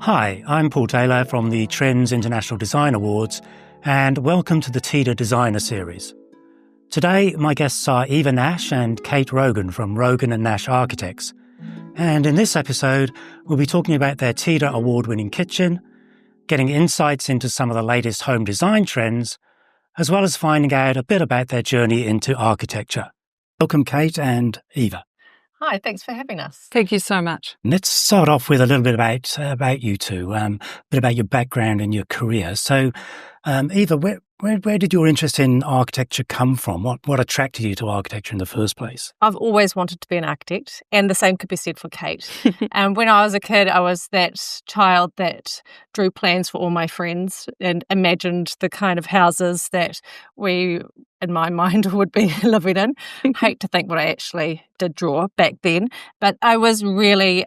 Hi, I'm Paul Taylor from the Trends International Design Awards, and welcome to the TIDA Designer Series. Today, my guests are Eva Nash and Kate Rogan from Rogan and Nash Architects. And in this episode, we'll be talking about their TIDA award-winning kitchen, getting insights into some of the latest home design trends, as well as finding out a bit about their journey into architecture. Welcome, Kate and Eva. Hi, thanks for having us. Thank you so much. Let's start off with a little bit about you two, a bit about your background and your career. So, Eva, where did your interest in architecture come from? What attracted you to architecture in the first place? I've always wanted to be an architect, and the same could be said for Kate. When I was a kid, I was that child that drew plans for all my friends and imagined the kind of houses that we, in my mind, would be living in. Hate to think what I actually did draw back then, but I was really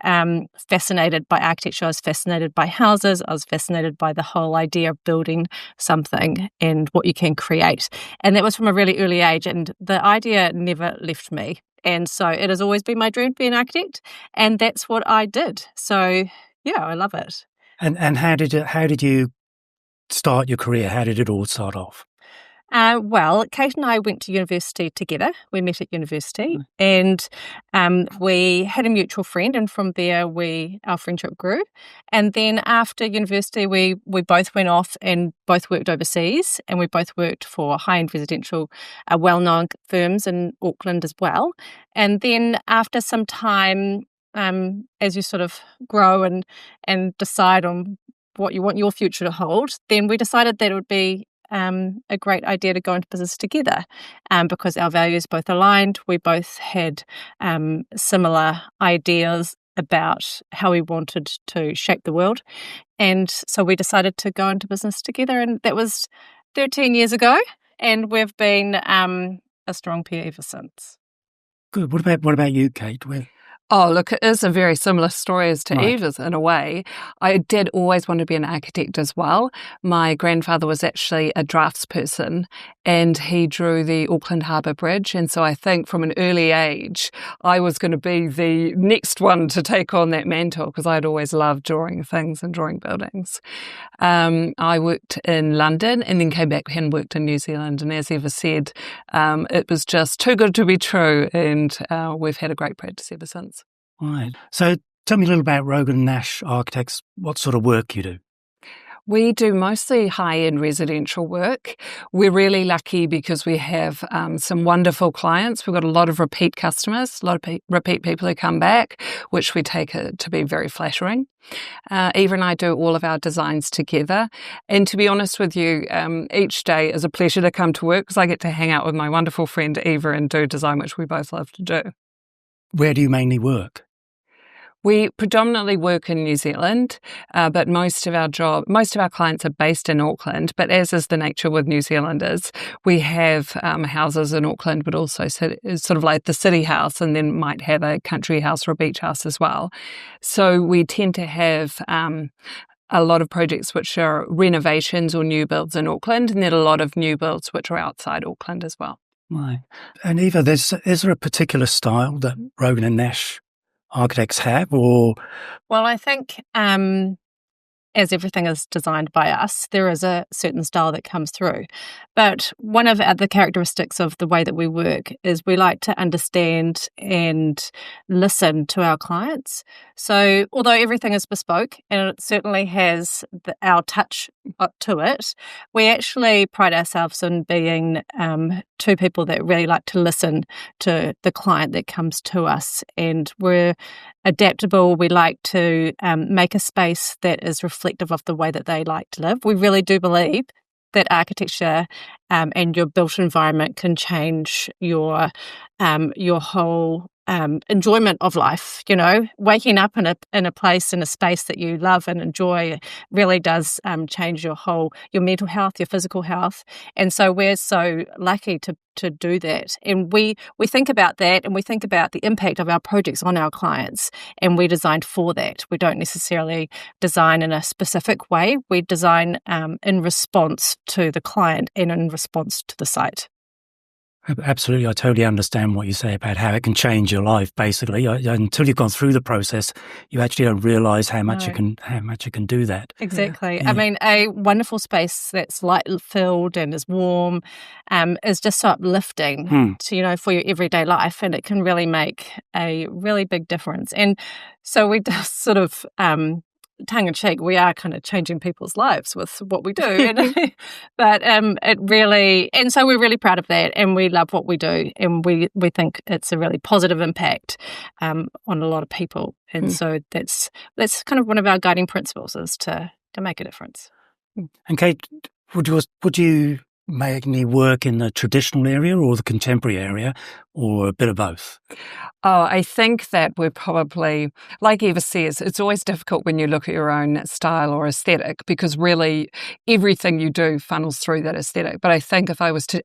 fascinated by architecture. I was fascinated by houses. I was fascinated by the whole idea of building something and what you can create. And that was from a really early age, and the idea never left me. And so it has always been my dream to be an architect, and that's what I did. So yeah, I love it. And how did you start your career? How did it all start off? Well, Kate and I went to university together. We met at university, and we had a mutual friend, and from there our friendship grew. And then after university, we both went off and both worked overseas, and we both worked for high-end residential, well-known firms in Auckland as well. And then after some time, as you sort of grow and decide on what you want your future to hold, then we decided that it would be a great idea to go into business together because our values both aligned. We both had similar ideas about how we wanted to shape the world. And so we decided to go into business together, and that was 13 years ago, and we've been a strong pair ever since. Good. What about you, Kate? Oh, look, it is a very similar story as to Right. Eva's in a way. I did always want to be an architect as well. My grandfather was actually a draftsperson, and he drew the Auckland Harbour Bridge. And so I think from an early age, I was going to be the next one to take on that mantle because I'd always loved drawing things and drawing buildings. I worked in London and then came back and worked in New Zealand. And as Eva said, it was just too good to be true. And we've had a great practice ever since. Right. So tell me a little about Rogan Nash Architects, what sort of work you do. We do mostly high-end residential work. We're really lucky because we have some wonderful clients. We've got a lot of repeat customers, a lot of repeat people who come back, which we take to be very flattering. Eva and I do all of our designs together. And to be honest with you, each day is a pleasure to come to work because I get to hang out with my wonderful friend Eva and do design, which we both love to do. Where do you mainly work? We predominantly work in New Zealand, but most of our clients are based in Auckland. But as is the nature with New Zealanders, we have houses in Auckland, but also sort of like the city house, and then might have a country house or a beach house as well. So we tend to have a lot of projects which are renovations or new builds in Auckland, and then a lot of new builds which are outside Auckland as well. Right. And Eva, is there a particular style that Rogan and Nash Architects have, or? Well, I think as everything is designed by us, there is a certain style that comes through. But one of the characteristics of the way that we work is we like to understand and listen to our clients. So although everything is bespoke and it certainly has our touch to it, we actually pride ourselves in being two people that really like to listen to the client that comes to us. And we're adaptable. We like to make a space that is reflective of the way that they like to live. We really do believe that architecture and your built environment can change your whole enjoyment of life. You know, waking up in a place, in a space that you love and enjoy really does change your mental health, your physical health. And so we're so lucky to do that. And we think about that, and we think about the impact of our projects on our clients, and we designed for that. We don't necessarily design in a specific way. We design in response to the client and in response to the site. Absolutely. I totally understand what you say about how it can change your life, basically. Until you've gone through the process, you actually don't realise how much you can do that. Exactly. Yeah. I mean, a wonderful space that's light-filled and is warm is just so uplifting to, for your everyday life, and it can really make a really big difference. And so we just sort of tongue-in-cheek, we are kind of changing people's lives with what we do. But it really, and so we're really proud of that, and we love what we do, and we think it's a really positive impact on a lot of people. And so that's kind of one of our guiding principles, is to make a difference. And Kate, would you mainly work in the traditional area or the contemporary area, or a bit of both? Oh, I think that we're probably, like Eva says, it's always difficult when you look at your own style or aesthetic, because really everything you do funnels through that aesthetic. But I think if I was to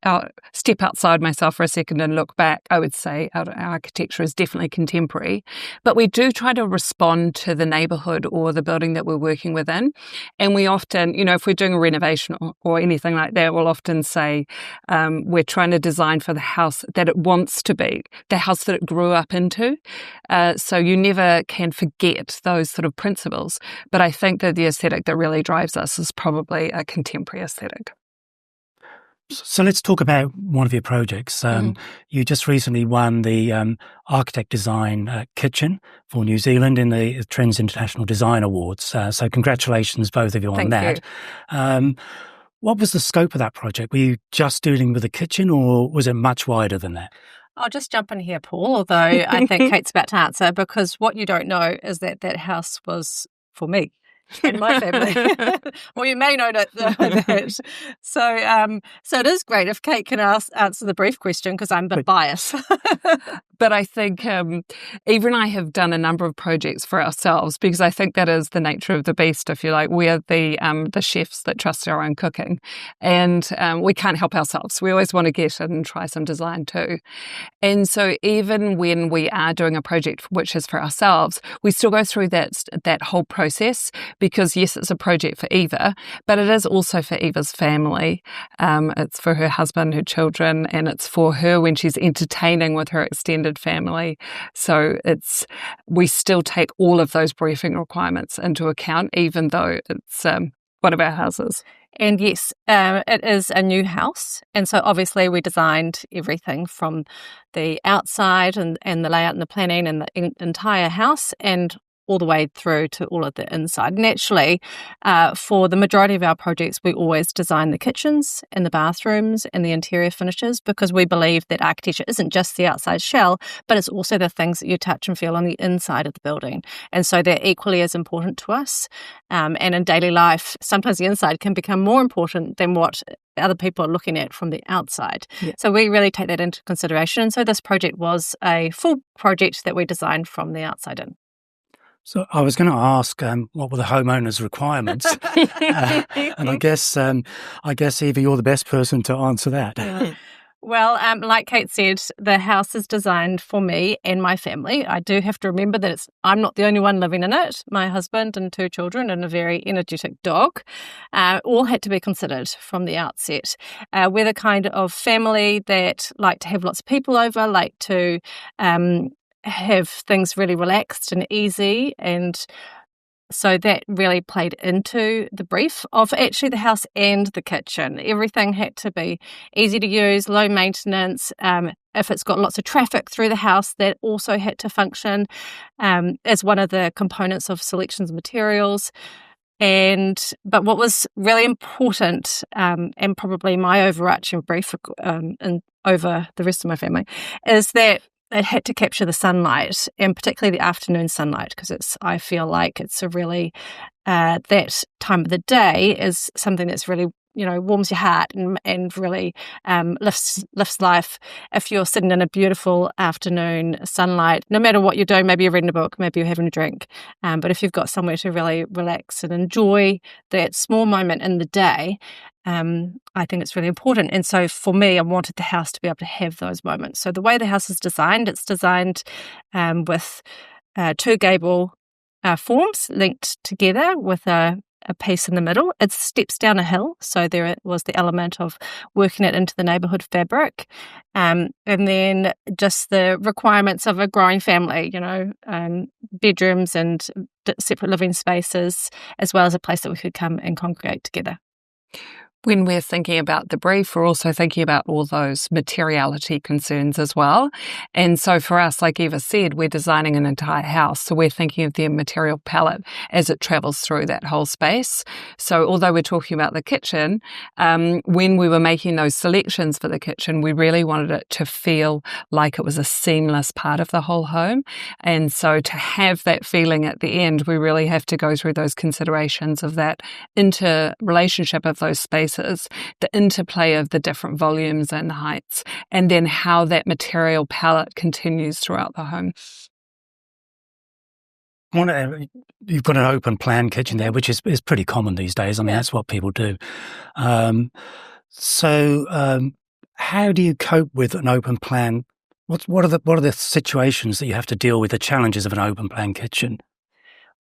step outside myself for a second and look back, I would say our architecture is definitely contemporary. But we do try to respond to the neighbourhood or the building that we're working within. And we often, if we're doing a renovation or anything like that, we'll often say we're trying to design for the house that it wants to be, the house that it grew up into. So you never can forget those sort of principles. But I think that the aesthetic that really drives us is probably a contemporary aesthetic. So let's talk about one of your projects. You just recently won the Architect Design Kitchen for New Zealand in the Trends International Design Awards. So congratulations, both of you, on that. What was the scope of that project? Were you just dealing with the kitchen, or was it much wider than that? I'll just jump in here, Paul, although I think Kate's about to answer, because what you don't know is that house was for me and my family. Well, you may know that. So it is great if Kate can answer the brief question, because I'm a bit biased. But I think Eva and I have done a number of projects for ourselves, because I think that is the nature of the beast, if you like. We're the chefs that trust our own cooking, and we can't help ourselves. We always want to get in and try some design too. And so even when we are doing a project which is for ourselves, we still go through that whole process, because yes, it's a project for Eva, but it is also for Eva's family. It's for her husband, her children, and it's for her when she's entertaining with her extended family. So we still take all of those briefing requirements into account, even though it's one of our houses. And yes, it is a new house. And so obviously we designed everything from the outside and the layout and the planning and the entire house, and all the way through to all of the inside. And actually, for the majority of our projects, we always design the kitchens and the bathrooms and the interior finishes, because we believe that architecture isn't just the outside shell, but it's also the things that you touch and feel on the inside of the building. And so they're equally as important to us. And in daily life, sometimes the inside can become more important than what other people are looking at from the outside. Yeah. So we really take that into consideration. And so this project was a full project that we designed from the outside in. So I was going to ask, what were the homeowner's requirements? And I guess, Eva, you're the best person to answer that. Yeah. Well, like Kate said, the house is designed for me and my family. I do have to remember that I'm not the only one living in it. My husband and 2 children and a very energetic dog all had to be considered from the outset. We're the kind of family that like to have lots of people over, like to have things really relaxed and easy, and so that really played into the brief of actually the house and the kitchen. Everything had to be easy to use, low maintenance. If it's got lots of traffic through the house, that also had to function as one of the components of selections of materials. But what was really important, and probably my overarching brief and over the rest of my family, is that it had to capture the sunlight, and particularly the afternoon sunlight, because I feel like it's a really that time of the day is something that's really, warms your heart and really lifts life. If you're sitting in a beautiful afternoon sunlight, no matter what you're doing, maybe you're reading a book, maybe you're having a drink, but if you've got somewhere to really relax and enjoy that small moment in the day, I think it's really important. And so for me, I wanted the house to be able to have those moments. So the way the house is designed, it's designed with 2 gable forms linked together with a a piece in the middle. It steps down a hill, so there was the element of working it into the neighbourhood fabric, and then just the requirements of a growing family, bedrooms and separate living spaces, as well as a place that we could come and congregate together. When we're thinking about the brief, we're also thinking about all those materiality concerns as well. And so for us, like Eva said, we're designing an entire house. So we're thinking of the material palette as it travels through that whole space. So although we're talking about the kitchen, when we were making those selections for the kitchen, we really wanted it to feel like it was a seamless part of the whole home. And so to have that feeling at the end, we really have to go through those considerations of that interrelationship of those spaces, the interplay of the different volumes and heights, and then how that material palette continues throughout the home. You've got an open plan kitchen there, which is pretty common these days. I mean, that's what people do. So how do you cope with an open plan? What are the situations that you have to deal with, the challenges of an open plan kitchen?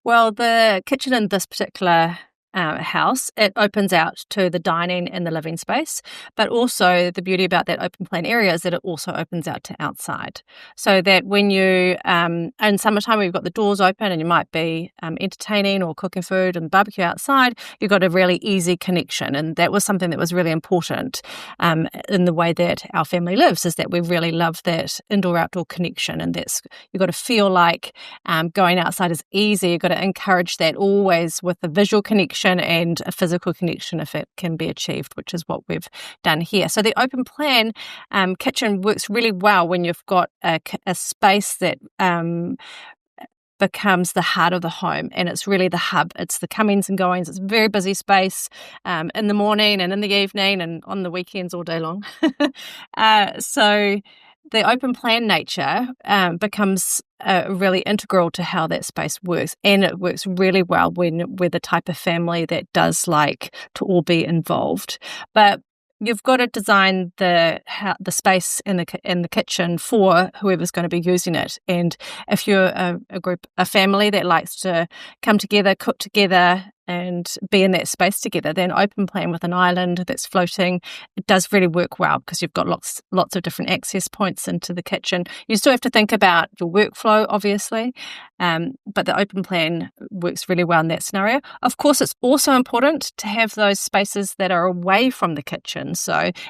Well, the kitchen in this particular house, it opens out to the dining and the living space, but also the beauty about that open plan area is that it also opens out to outside, so that when you in summertime we've got the doors open and you might be entertaining or cooking food and barbecue outside, you've got a really easy connection. And that was something that was really important in the way that our family lives, is that we really love that indoor-outdoor connection, and that's, you've got to feel like going outside is easy. You've got to encourage that always with a visual connection and a physical connection if it can be achieved, which is what we've done here. So the open plan kitchen works really well when you've got a space that becomes the heart of the home, and it's really the hub. It's the comings and goings. It's a very busy space in the morning and in the evening and on the weekends all day long. So the open plan nature becomes really integral to how that space works, and it works really well when we're the type of family that does like to all be involved. But you've got to design the space in the kitchen for whoever's going to be using it. And if you're a family that likes to come together, cook together, and be in that space together, then open plan with an island that's floating, it does really work well because you've got lots of different access points into the kitchen. You still have to think about your workflow, obviously, but the open plan works really well in that scenario. Of course, it's also important to have those spaces that are away from the kitchen,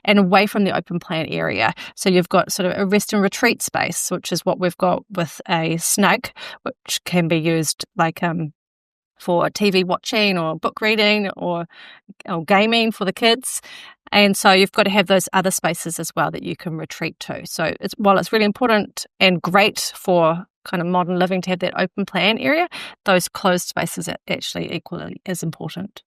and away from the open plan area. So you've got sort of a rest and retreat space, which is what we've got with a snug, which can be used like for TV watching or book reading or gaming for the kids. And so you've got to have those other spaces as well that you can retreat to. So while it's really important and great for kind of modern living to have that open plan area, those closed spaces are actually equally as important.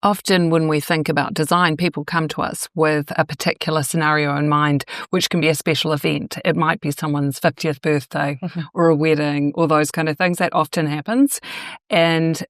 Often when we think about design, people come to us with a particular scenario in mind, which can be a special event. It might be someone's 50th birthday or a wedding or those kind of things. That often happens. And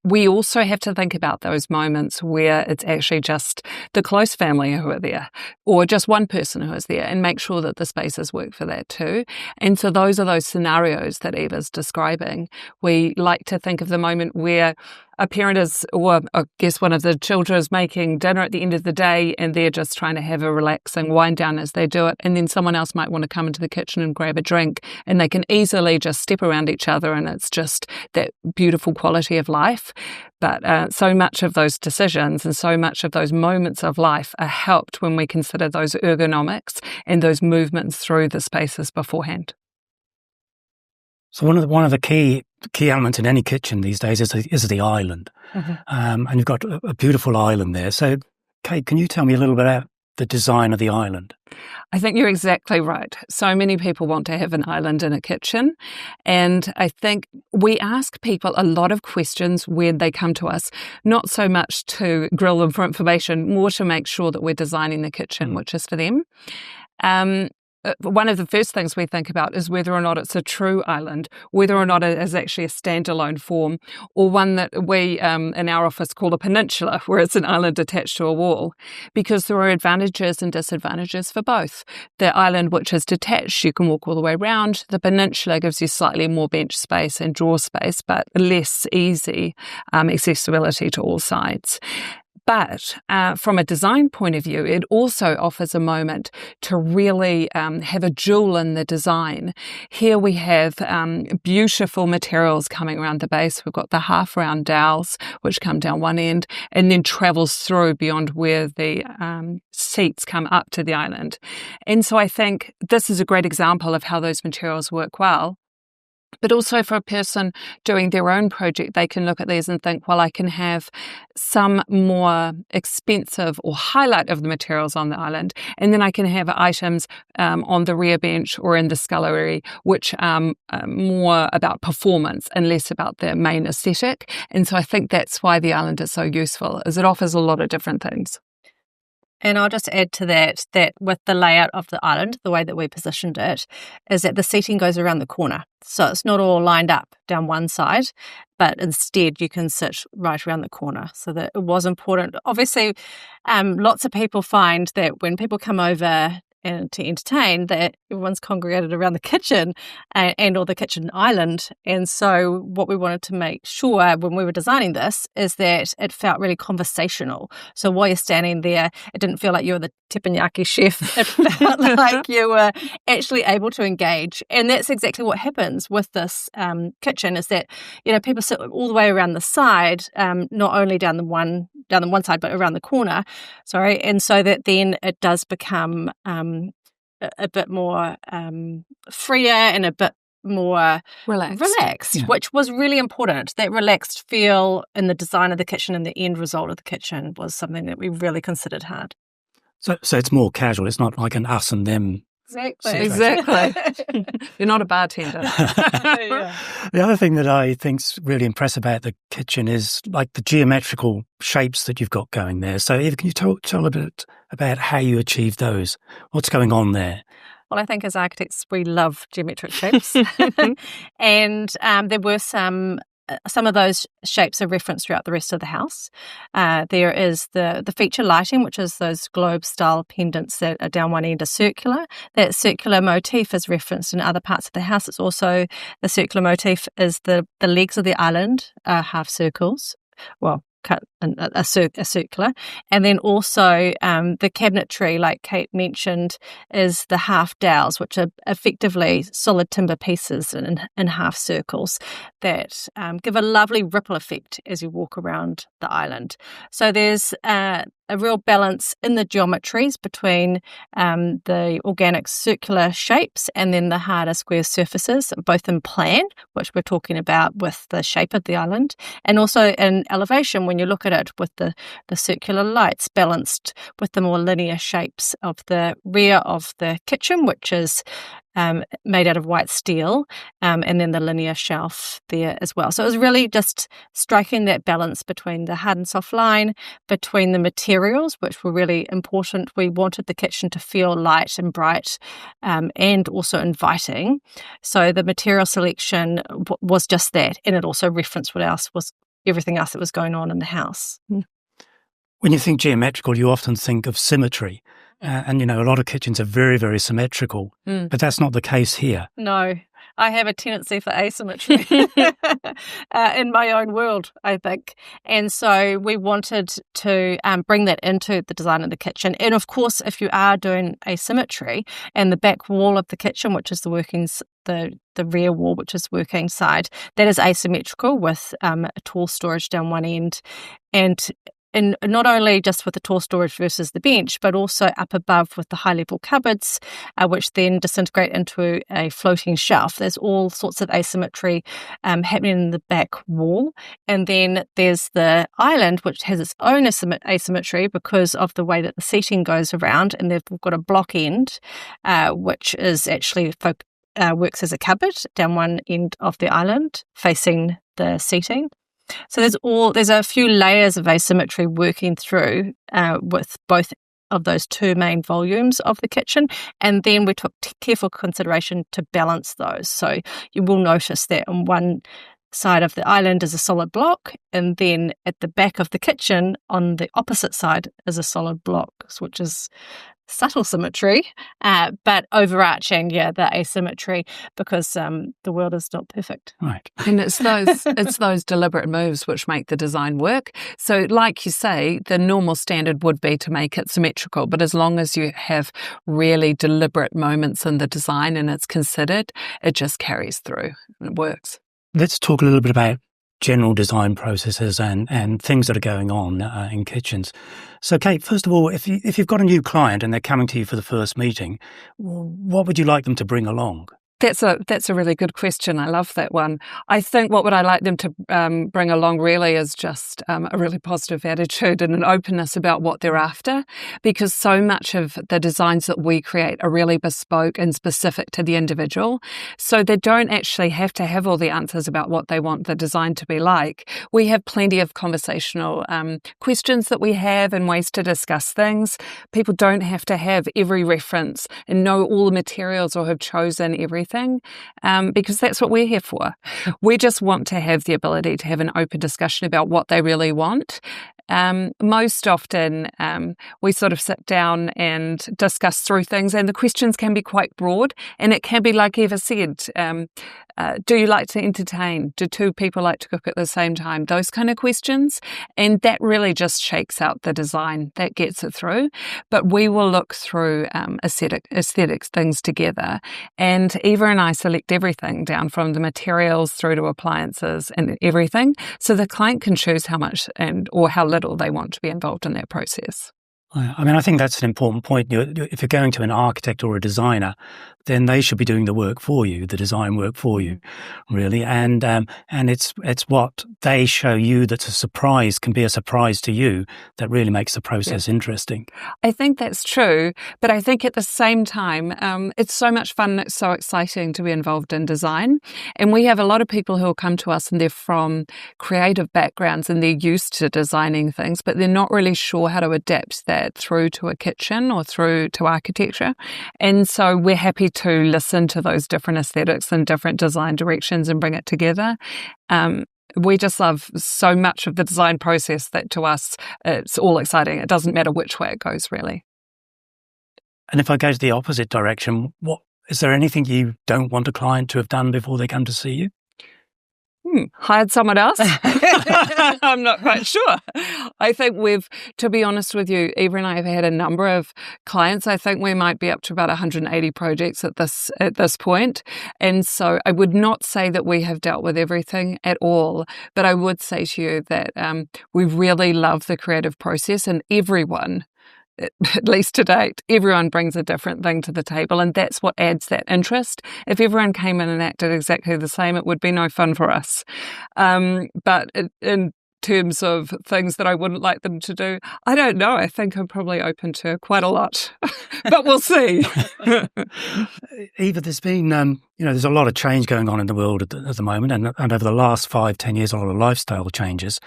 we also have to think about those moments where it's actually just the close family who are there, or just one person who is there, and make sure that the spaces work for that too. And so those are those scenarios that Eva's describing. We like to think of the moment where a parent is, or I guess one of the children is making dinner at the end of the day and they're just trying to have a relaxing wind down as they do it. And then someone else might want to come into the kitchen and grab a drink, and they can easily just step around each other, and it's just that beautiful quality of life. But so much of those decisions and so much of those moments of life are helped when we consider those ergonomics and those movements through the spaces beforehand. So one of the key elements in any kitchen these days is the island, and you've got a beautiful island there. So, Kate, can you tell me a little bit about the design of the island? I think you're exactly right. So many people want to have an island in a kitchen, and I think we ask people a lot of questions when they come to us, not so much to grill them for information, more to make sure that we're designing the kitchen which is for them. one of the first things we think about is whether or not it's a true island, whether or not it is actually a standalone form, or one that we in our office call a peninsula, where it's an island attached to a wall, because there are advantages and disadvantages for both. The island which is detached, you can walk all the way around. The peninsula gives you slightly more bench space and drawer space, but less easy accessibility to all sides. But from a design point of view, it also offers a moment to really have a jewel in the design. Here we have beautiful materials coming around the base. We've got the half-round dowels, which come down one end and then travels through beyond where the seats come up to the island. And so I think this is a great example of how those materials work well. But also for a person doing their own project, they can look at these and think, well, I can have some more expensive or highlight of the materials on the island, and then I can have items on the rear bench or in the scullery, which are more about performance and less about the main aesthetic. And so I think that's why the island is so useful, is it offers a lot of different things. And I'll just add to that with the layout of the island, the way that we positioned it, is that the seating goes around the corner. So it's not all lined up down one side, but instead you can sit right around the corner. So that it was important. Obviously, lots of people find that when people come over and to entertain, that everyone's congregated around the kitchen and or the kitchen island. And so what we wanted to make sure when we were designing this is that it felt really conversational. So while you're standing there, it didn't feel like you were the teppanyaki chef. It felt like you were actually able to engage. And that's exactly what happens with this kitchen, is that, you know, people sit all the way around the side, not only down the one side, but around the corner. Sorry. And so that then it does become a bit more freer and a bit more relaxed, yeah. Which was really important. That relaxed feel in the design of the kitchen and the end result of the kitchen was something that we really considered hard. So it's more casual. It's not like an us and them. Exactly. You're not a bartender. Yeah. The other thing that I think's really impressive about the kitchen is like the geometrical shapes that you've got going there. So Eva, can you tell a bit about how you achieved those? What's going on there? Well, I think as architects, we love geometric shapes. And there were some of those shapes are referenced throughout the rest of the house. There is the feature lighting, which is those globe-style pendants that are down one end are circular. That circular motif is referenced in other parts of the house. It's also, the circular motif is the legs of the island are half circles. Well, cut a circular, and then also the cabinetry, like Kate mentioned, is the half dowels, which are effectively solid timber pieces in half circles that give a lovely ripple effect as you walk around the island. So there's a real balance in the geometries between the organic circular shapes and then the harder square surfaces, both in plan, which we're talking about with the shape of the island, and also in elevation when you look at it with the circular lights balanced with the more linear shapes of the rear of the kitchen, which is made out of white steel, and then the linear shelf there as well. So it was really just striking that balance between the hard and soft line, between the materials, which were really important. We wanted the kitchen to feel light and bright, and also inviting. So the material selection was just that, and it also referenced everything else that was going on in the house. When you think geometrical, you often think of symmetry. And, you know, a lot of kitchens are very, very symmetrical, but that's not the case here. No, I have a tendency for asymmetry in my own world, I think. And so we wanted to bring that into the design of the kitchen. And of course, if you are doing asymmetry, and the back wall of the kitchen, which is the rear wall, which is working side, that is asymmetrical with a tall storage down one end, and not only just with the tall storage versus the bench, but also up above with the high-level cupboards, which then disintegrate into a floating shelf. There's all sorts of asymmetry happening in the back wall. And then there's the island, which has its own asymmetry because of the way that the seating goes around. And they've got a block end, which is actually works as a cupboard down one end of the island facing the seating. So there's a few layers of asymmetry working through with both of those two main volumes of the kitchen. And then we took careful consideration to balance those. So you will notice that on one side of the island is a solid block, and then at the back of the kitchen on the opposite side is a solid block, which is subtle symmetry, but overarching, the asymmetry, because the world is not perfect. Right. And it's those deliberate moves which make the design work. So like you say, the normal standard would be to make it symmetrical, but as long as you have really deliberate moments in the design and it's considered, it just carries through and it works. Let's talk a little bit about general design processes and things that are going on in kitchens. So, Kate, first of all, if you've got a new client and they're coming to you for the first meeting, what would you like them to bring along? That's a really good question. I love that one. I think what would I like them to bring along really is just a really positive attitude and an openness about what they're after, because so much of the designs that we create are really bespoke and specific to the individual. So they don't actually have to have all the answers about what they want the design to be like. We have plenty of conversational questions that we have and ways to discuss things. People don't have to have every reference and know all the materials or have chosen everything. Because that's what we're here for. We just want to have the ability to have an open discussion about what they really want. Most often, we sort of sit down and discuss through things, and the questions can be quite broad, and it can be like Eva said, do you like to entertain? Do two people like to cook at the same time? Those kind of questions. And that really just shakes out the design. That gets it through. But we will look through aesthetics things together. And Eva and I select everything down from the materials through to appliances and everything. So the client can choose how much or how little they want to be involved in that process. I mean, I think that's an important point. If you're going to an architect or a designer, then they should be doing the work for you, the design work for you, really. And it's what they show you that's a surprise, can be a surprise to you, that really makes the process interesting. I think that's true, but I think at the same time, it's so much fun and it's so exciting to be involved in design. And we have a lot of people who will come to us and they're from creative backgrounds and they're used to designing things, but they're not really sure how to adapt that through to a kitchen or through to architecture. And so we're happy to listen to those different aesthetics and different design directions and bring it together. We just love so much of the design process that to us, it's all exciting. It doesn't matter which way it goes, really. And if I go to the opposite direction, is there anything you don't want a client to have done before they come to see you? Hired someone else? I'm not quite sure. I think to be honest with you, Eva and I have had a number of clients. I think we might be up to about 180 projects at this point. And so I would not say that we have dealt with everything at all, but I would say to you that we really love the creative process, and everyone, at least to date, everyone brings a different thing to the table, and that's what adds that interest. If everyone came in and acted exactly the same, it would be no fun for us. But in terms of things that I wouldn't like them to do, I don't know. I think I'm probably open to quite a lot, but we'll see. Eva, there's been, there's a lot of change going on in the world at the moment, and over the last 5-10 years, a lot of lifestyle changes.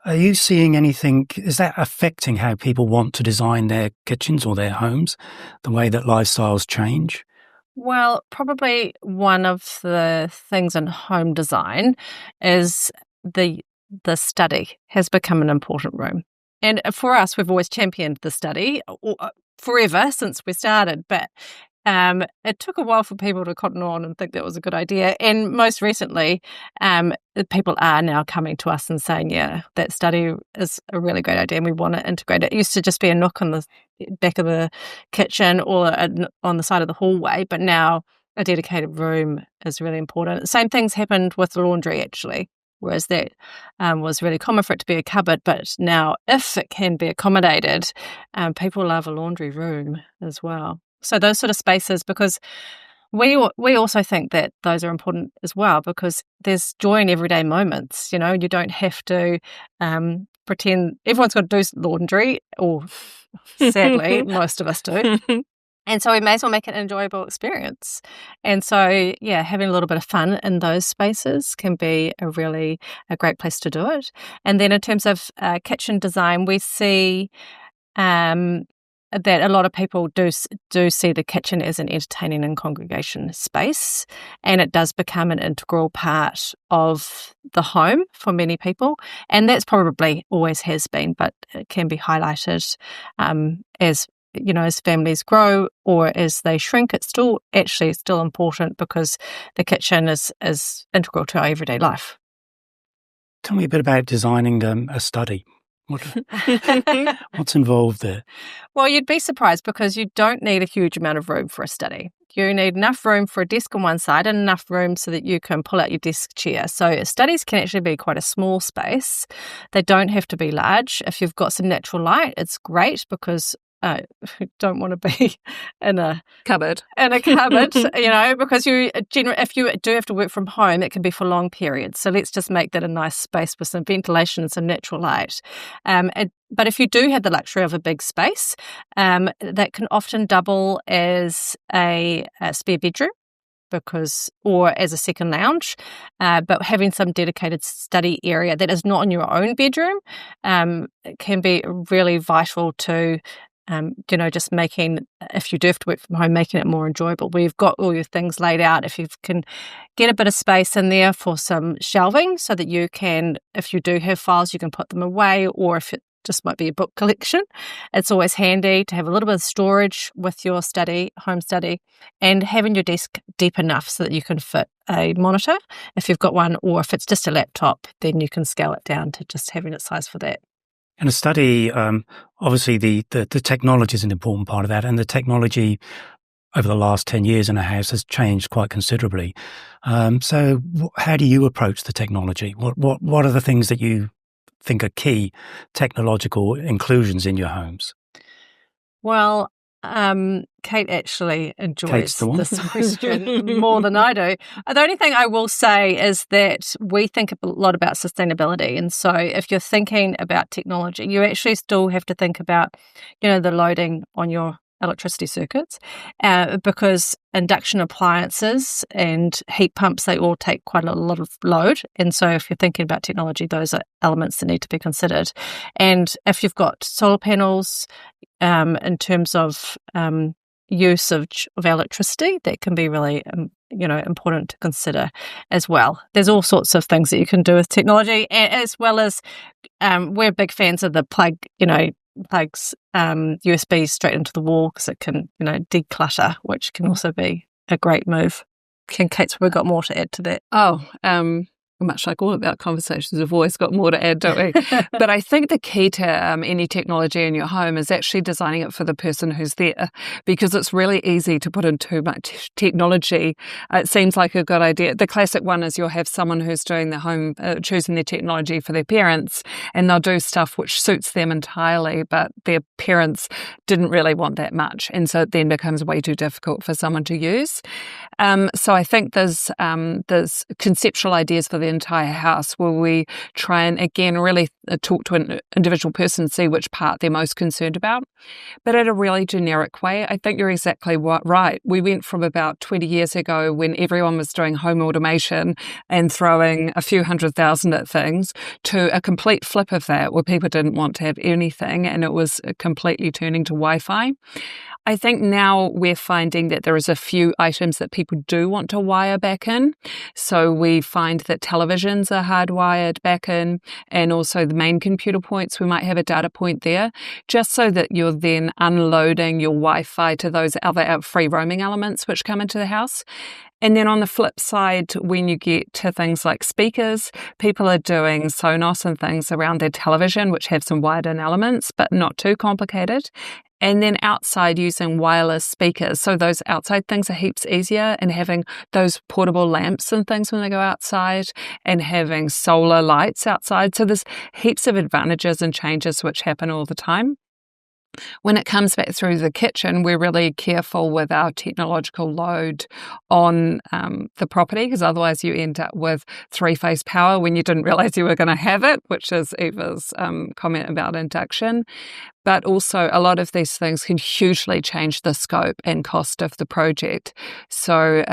Are you seeing anything, is that affecting how people want to design their kitchens or their homes, the way that lifestyles change? Well, probably one of the things in home design is the study has become an important room. And for us, we've always championed the study forever since we started, but it took a while for people to cotton on and think that was a good idea. And most recently, people are now coming to us and saying, yeah, that study is a really great idea and we want to integrate it. It used to just be a nook on the back of the kitchen or on the side of the hallway, but now a dedicated room is really important. Same things happened with the laundry, actually, whereas that was really common for it to be a cupboard, but now if it can be accommodated, people love a laundry room as well. So those sort of spaces, because we also think that those are important as well, because there's joy in everyday moments. You don't have to pretend everyone's got to do laundry, or sadly, most of us do. And so we may as well make it an enjoyable experience. And so, having a little bit of fun in those spaces can be a great place to do it. And then in terms of kitchen design, we see that a lot of people do see the kitchen as an entertaining and congregation space, and it does become an integral part of the home for many people, and that's probably always has been, but it can be highlighted as families grow or as they shrink. It's still important because the kitchen is integral to our everyday life. Tell me a bit about designing a study. What's involved there? Well, you'd be surprised because you don't need a huge amount of room for a study. You need enough room for a desk on one side and enough room so that you can pull out your desk chair. So studies can actually be quite a small space. They don't have to be large. If you've got some natural light, it's great because you don't want to be in a cupboard. Because if you do have to work from home, it can be for long periods. So let's just make that a nice space with some ventilation and some natural light. But if you do have the luxury of a big space, that can often double as a spare bedroom, or as a second lounge, but having some dedicated study area that is not in your own bedroom can be really vital to just making, if you do have to work from home, making it more enjoyable. Where you've got all your things laid out, if you can get a bit of space in there for some shelving so that you can, if you do have files, you can put them away, or if it just might be a book collection, it's always handy to have a little bit of storage with your home study, and having your desk deep enough so that you can fit a monitor if you've got one, or if it's just a laptop, then you can scale it down to just having it size for that. In a study, obviously the technology is an important part of that, and the technology over the last 10 years in a house has changed quite considerably. So how do you approach the technology? What are the things that you think are key technological inclusions in your homes? Well, Kate actually enjoys this question more than I do. The only thing I will say is that we think a lot about sustainability. And so if you're thinking about technology, you actually still have to think about, the loading on your electricity circuits, because induction appliances and heat pumps, they all take quite a lot of load. And so if you're thinking about technology, those are elements that need to be considered. And if you've got solar panels, in terms of use of electricity, that can be really important to consider as well. There's all sorts of things that you can do with technology, as well as we're big fans of the plugs USB straight into the wall, because it can declutter, which can also be a great move. Kate's probably got more to add to that. Much like all of our conversations, we've always got more to add, don't we? But I think the key to any technology in your home is actually designing it for the person who's there, because it's really easy to put in too much technology. It seems like a good idea. The classic one is you'll have someone who's doing the home, choosing their technology for their parents, and they'll do stuff which suits them entirely, but their parents didn't really want that much. And so it then becomes way too difficult for someone to use. So I think there's conceptual ideas for the entire house where we try and, again, really talk to an individual person, see which part they're most concerned about. But in a really generic way, I think you're exactly right. We went from about 20 years ago, when everyone was doing home automation and throwing a few $100,000 at things, to a complete flip of that, where people didn't want to have anything, and it was completely turning to Wi-Fi. I think now we're finding that there is a few items that people do want to wire back in. So we find that televisions are hardwired back in, and also the main computer points, we might have a data point there, just so that you're then unloading your Wi-Fi to those other free roaming elements which come into the house. And then on the flip side, when you get to things like speakers, people are doing Sonos and things around their television, which have some wired-in elements, but not too complicated. And then outside, using wireless speakers. So those outside things are heaps easier, and having those portable lamps and things when they go outside, and having solar lights outside. So there's heaps of advantages and changes which happen all the time. When it comes back through the kitchen, we're really careful with our technological load on the property, because otherwise you end up with three-phase power when you didn't realize you were going to have it, which is Eva's comment about induction. But also a lot of these things can hugely change the scope and cost of the project. So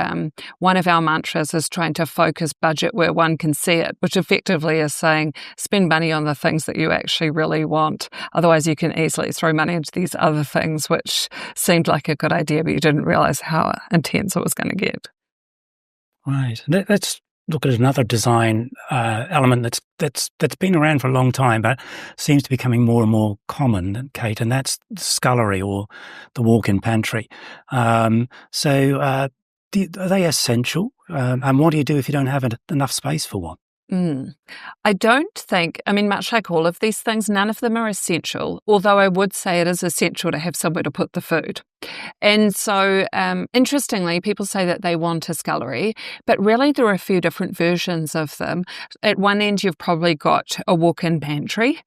one of our mantras is trying to focus budget where one can see it, which effectively is saying spend money on the things that you actually really want. Otherwise, you can easily throw money into these other things, which seemed like a good idea, but you didn't realize how intense it was going to get. Right. Let's look at another design element that's been around for a long time, but seems to be becoming more and more common, Kate, and that's the scullery or the walk-in pantry. Are they essential? And what do you do if you don't have enough space for one? I don't think, much like all of these things, none of them are essential, although I would say it is essential to have somewhere to put the food. And so, interestingly, people say that they want a scullery, but really there are a few different versions of them. At one end, you've probably got a walk-in pantry,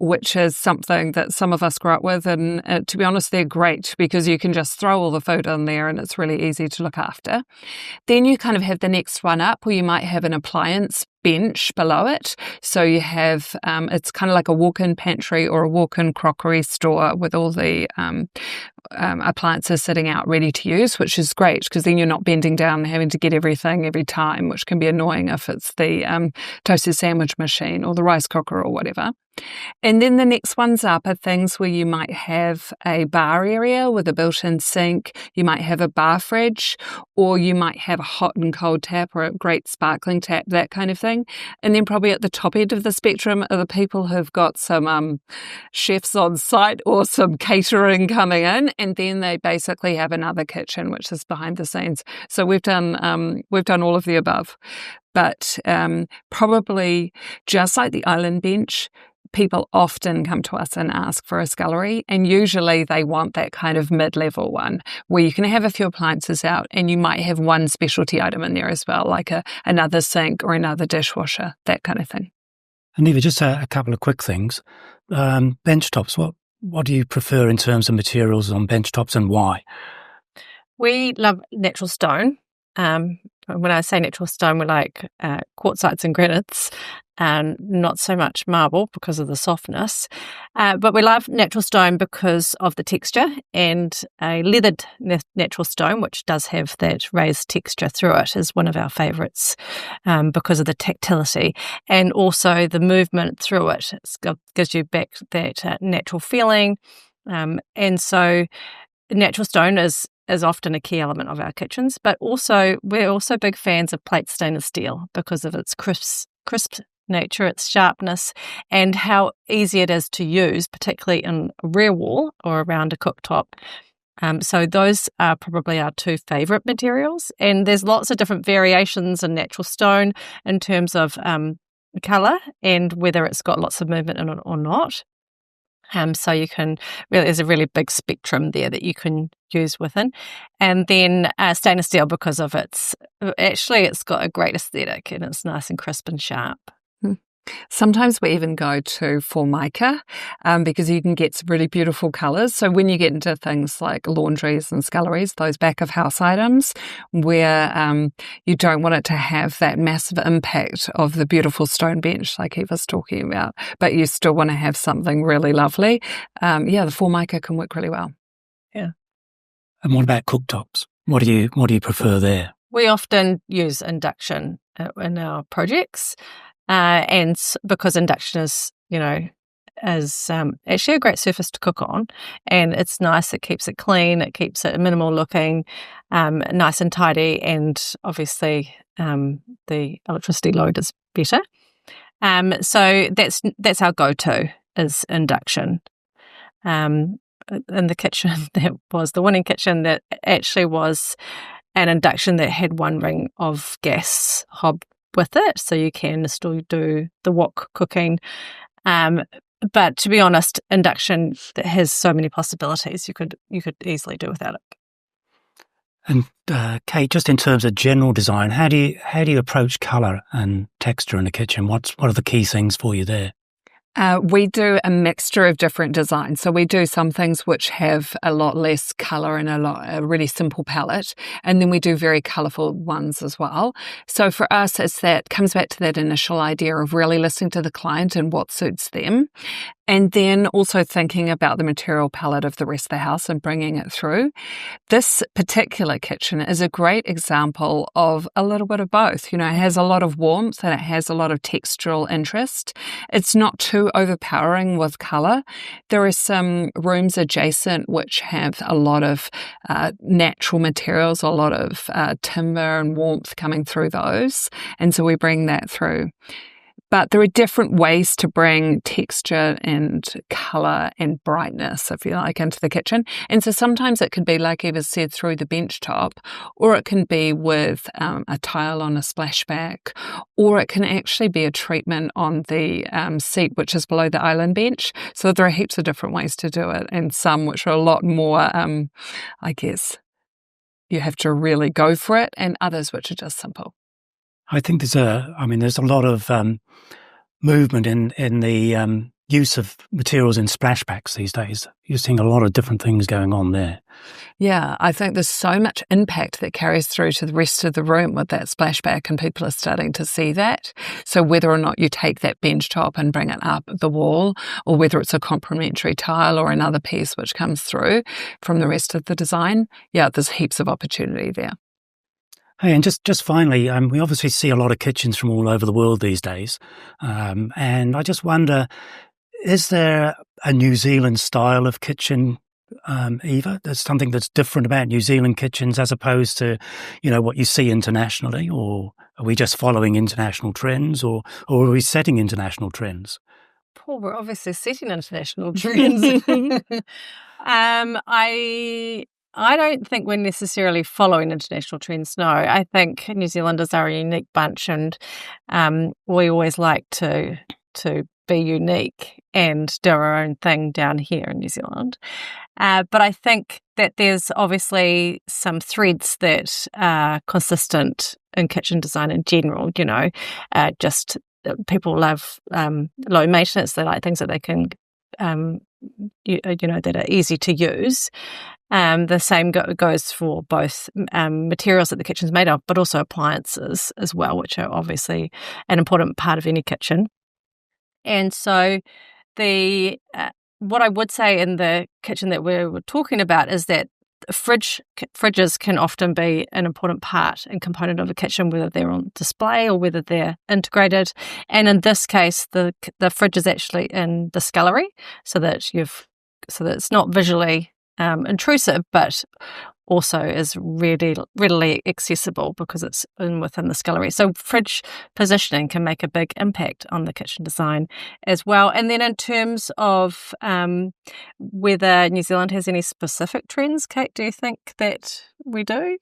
which is something that some of us grew up with, and to be honest, they're great because you can just throw all the food in there and it's really easy to look after. Then you kind of have the next one up where you might have an appliance bench below it. So you have, it's kind of like a walk-in pantry or a walk-in crockery store with all the appliances sitting out ready to use, which is great because then you're not bending down and having to get everything every time, which can be annoying if it's the toasted sandwich machine or the rice cooker or whatever. And then the next ones up are things where you might have a bar area with a built-in sink, you might have a bar fridge, or you might have a hot and cold tap or a great sparkling tap, that kind of thing. And then probably at the top end of the spectrum are the people who've got some chefs on site or some catering coming in, and then they basically have another kitchen, which is behind the scenes. So we've done all of the above. But probably just like the island bench, people often come to us and ask for a scullery, and usually they want that kind of mid-level one where you can have a few appliances out and you might have one specialty item in there as well, like another sink or another dishwasher, that kind of thing. And Eva, just a couple of quick things. Bench tops, what do you prefer in terms of materials on bench tops and why? We love natural stone. When I say natural stone, we like quartzites and granites, and not so much marble because of the softness. But we love natural stone because of the texture, and a leathered natural stone, which does have that raised texture through it, is one of our favourites because of the tactility and also the movement through it. It gives you back that natural feeling. And so natural stone is often a key element of our kitchens, but also we're also big fans of plate stainless steel because of its crisp nature, its sharpness, and how easy it is to use, particularly in a rear wall or around a cooktop. So those are probably our two favourite materials, and there's lots of different variations in natural stone in terms of colour and whether it's got lots of movement in it or not. So you can really, there's a really big spectrum there that you can use within. And then stainless steel, because of it's got a great aesthetic and it's nice and crisp and sharp. Sometimes we even go to Formica because you can get some really beautiful colours. So when you get into things like laundries and sculleries, those back of house items where you don't want it to have that massive impact of the beautiful stone bench like Eva's talking about, but you still want to have something really lovely, the Formica can work really well. Yeah. And what about cooktops? What do you prefer there? We often use induction in our projects. And because induction is actually a great surface to cook on, and it's nice. It keeps it clean. It keeps it minimal looking, nice and tidy, and obviously the electricity load is better. So that's our go-to is induction. In the kitchen, that was the winning kitchen. That actually was an induction that had one ring of gas hob with it, so you can still do the wok cooking. But to be honest, induction has so many possibilities. You could easily do without it. And Kate, just in terms of general design, how do you approach colour and texture in the kitchen? What are the key things for you there? We do a mixture of different designs. So we do some things which have a lot less colour and a really simple palette. And then we do very colourful ones as well. So for us, comes back to that initial idea of really listening to the client and what suits them. And then also thinking about the material palette of the rest of the house and bringing it through. This particular kitchen is a great example of a little bit of both. It has a lot of warmth and it has a lot of textural interest. It's not too overpowering with colour. There are some rooms adjacent which have a lot of natural materials, a lot of timber and warmth coming through those. And so we bring that through. But there are different ways to bring texture and colour and brightness, if you like, into the kitchen. And so sometimes it could be, like Eva said, through the bench top, or it can be with a tile on a splashback, or it can actually be a treatment on the seat, which is below the island bench. So there are heaps of different ways to do it, and some which are a lot more, I guess, you have to really go for it, and others which are just simple. I think there's a lot of movement in the use of materials in splashbacks these days. You're seeing a lot of different things going on there. Yeah, I think there's so much impact that carries through to the rest of the room with that splashback, and people are starting to see that. So whether or not you take that bench top and bring it up the wall, or whether it's a complementary tile or another piece which comes through from the rest of the design, there's heaps of opportunity there. Hey, and just finally, we obviously see a lot of kitchens from all over the world these days. And I just wonder, is there a New Zealand style of kitchen, Eva? There's something that's different about New Zealand kitchens as opposed to, what you see internationally? Or are we just following international trends, or are we setting international trends? Paul, we're obviously setting international trends. I don't think we're necessarily following international trends, no. I think New Zealanders are a unique bunch, and we always like to be unique and do our own thing down here in New Zealand. But I think that there's obviously some threads that are consistent in kitchen design in general, just people love low maintenance. They like things that they can, that are easy to use. The same goes for both materials that the kitchen's made of, but also appliances as well, which are obviously an important part of any kitchen. And so what I would say in the kitchen that we were talking about is that fridges can often be an important part and component of a kitchen, whether they're on display or whether they're integrated. And in this case, the fridge is actually in the scullery, so that it's not visually intrusive, but also is readily accessible because it's within the scullery. So fridge positioning can make a big impact on the kitchen design as well. And then in terms of whether New Zealand has any specific trends, Kate, do you think that we do?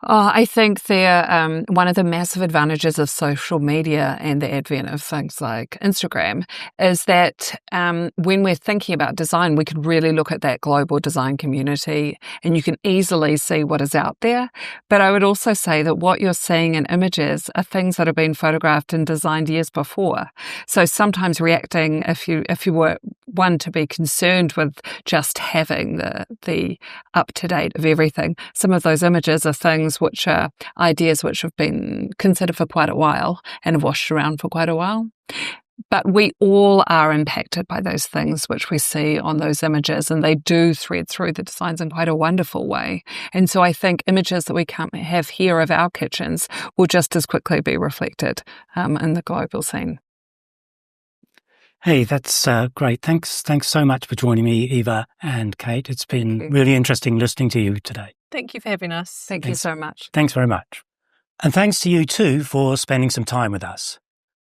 I think one of the massive advantages of social media and the advent of things like Instagram is that when we're thinking about design, we can really look at that global design community and you can easily see what is out there. But I would also say that what you're seeing in images are things that have been photographed and designed years before. So sometimes reacting, if you were one to be concerned with just having the up-to-date of everything, some of those images are things which are ideas which have been considered for quite a while and have washed around for quite a while. But we all are impacted by those things which we see on those images, and they do thread through the designs in quite a wonderful way. And so I think images that we can't have here of our kitchens will just as quickly be reflected in the global scene. Hey, that's great. Thanks so much for joining me, Eva and Kate. It's been really interesting listening to you today. Thank you for having us. Thank you so much. Thanks very much. And thanks to you too for spending some time with us.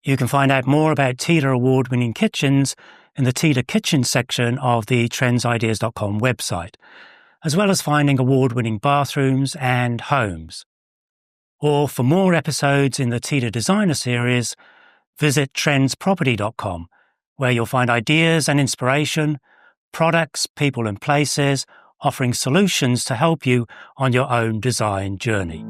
You can find out more about TEDA award-winning kitchens in the TEDA Kitchen section of the TrendsIdeas.com website, as well as finding award-winning bathrooms and homes. Or for more episodes in the TEDA Designer series, visit trendsproperty.com, where you'll find ideas and inspiration, products, people and places, offering solutions to help you on your own design journey.